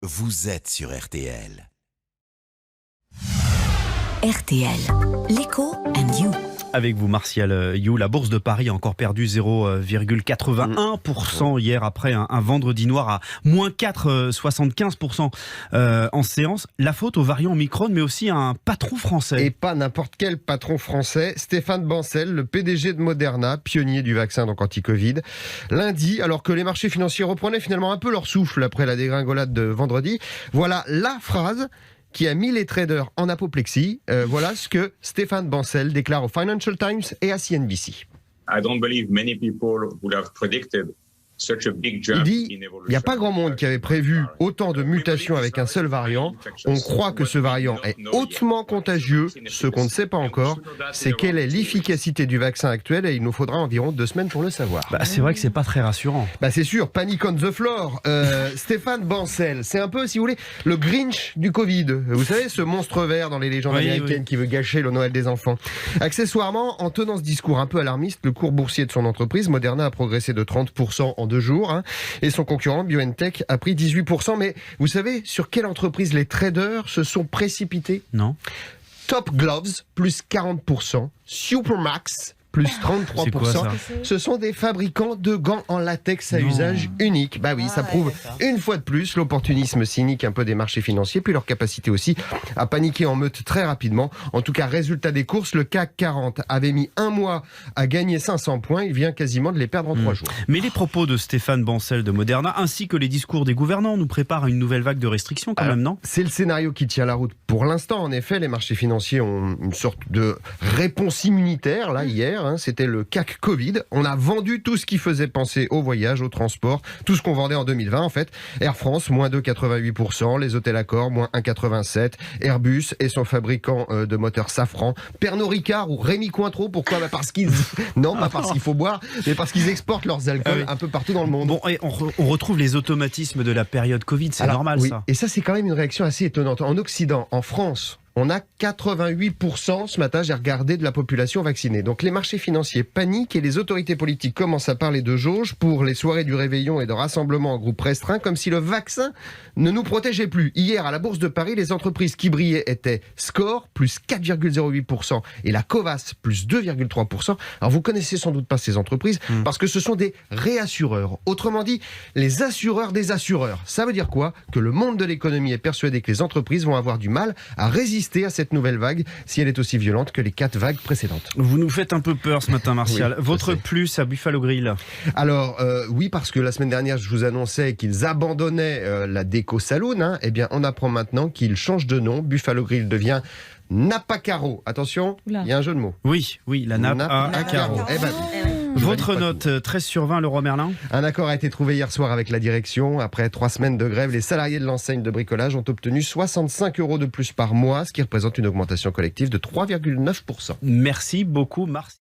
Vous êtes sur RTL. RTL, l'écho and you. Avec vous, Martial You, la bourse de Paris a encore perdu 0,81% hier après un vendredi noir à moins 4,75% en séance. La faute au variant Omicron, mais aussi à un patron français. Et pas n'importe quel patron français, Stéphane Bancel, le PDG de Moderna, pionnier du vaccin donc anti-Covid. Lundi, alors que les marchés financiers reprenaient finalement un peu leur souffle après la dégringolade de vendredi, voilà la phrase qui a mis les traders en apoplexie. Voilà ce que Stéphane Bancel déclare au Financial Times et à CNBC. I don't believe many people would have predicted such a big Il jump dit, in il evolution. n'y a pas grand monde qui avait prévu autant de mutations avec un seul variant. On croit que ce variant est hautement contagieux. Ce qu'on ne sait pas encore, c'est quelle est l'efficacité du vaccin actuel et il nous faudra environ 2 semaines pour le savoir. C'est vrai que c'est pas très rassurant. C'est sûr, panic on the floor. Stéphane Bancel, c'est un peu, si vous voulez, le Grinch du Covid. Vous savez, ce monstre vert dans les légendes américaines qui veut gâcher le Noël des enfants. Accessoirement, en tenant ce discours un peu alarmiste, le cours boursier de son entreprise, Moderna, a progressé de 30% en 2 jours. Et son concurrent, BioNTech, a pris 18%. Mais vous savez sur quelle entreprise les traders se sont précipités ? Non. Top Gloves, plus 40%. Supermax, plus 33%. C'est quoi, ça ? Ce sont des fabricants de gants en latex à usage unique. Ça prouve une fois de plus l'opportunisme cynique un peu des marchés financiers, puis leur capacité aussi à paniquer en meute très rapidement. En tout cas, résultat des courses, le CAC 40 avait mis 1 mois à gagner 500 points. Il vient quasiment de les perdre en 3 jours. Mais les propos de Stéphane Bancel de Moderna, ainsi que les discours des gouvernants, nous préparent à une nouvelle vague de restrictions quand même, non ? C'est le scénario qui tient la route pour l'instant. En effet, les marchés financiers ont une sorte de réponse immunitaire, là, hier. C'était le CAC Covid. On a vendu tout ce qui faisait penser au voyage, au transport, tout ce qu'on vendait en 2020 en fait. Air France, moins 2,88%, les hôtels Accor, moins 1,87%, Airbus et son fabricant de moteurs Safran, Pernod Ricard ou Rémy Cointreau. Pourquoi ? Parce qu'ils... Non, pas parce qu'il faut boire, mais parce qu'ils exportent leurs alcools un peu partout dans le monde. Bon, et on retrouve les automatismes de la période Covid, c'est normal ça. Et ça c'est quand même une réaction assez étonnante. En Occident, en France, on a 88% ce matin, j'ai regardé, de la population vaccinée. Donc les marchés financiers paniquent et les autorités politiques commencent à parler de jauge pour les soirées du réveillon et de rassemblements en groupe restreint, comme si le vaccin ne nous protégeait plus. Hier, à la Bourse de Paris, les entreprises qui brillaient étaient Score, plus 4,08%, et la Covace, plus 2,3%. Alors vous connaissez sans doute pas ces entreprises, parce que ce sont des réassureurs. Autrement dit, les assureurs des assureurs. Ça veut dire quoi ? Que le monde de l'économie est persuadé que les entreprises vont avoir du mal à résister à cette nouvelle vague, si elle est aussi violente que les 4 vagues précédentes. Vous nous faites un peu peur ce matin, Martial. Oui, Votre plus à Buffalo Grill. Alors, oui, parce que la semaine dernière, je vous annonçais qu'ils abandonnaient la déco saloon. Eh bien, on apprend maintenant qu'ils changent de nom. Buffalo Grill devient Napa Caro. Attention, il y a un jeu de mots. Oui, la nappe à carreaux. Votre note, 13 sur 20, Leroy Merlin. Un accord a été trouvé hier soir avec la direction. Après 3 semaines de grève, les salariés de l'enseigne de bricolage ont obtenu 65 € de plus par mois, ce qui représente une augmentation collective de 3,9%. Merci beaucoup, Martial.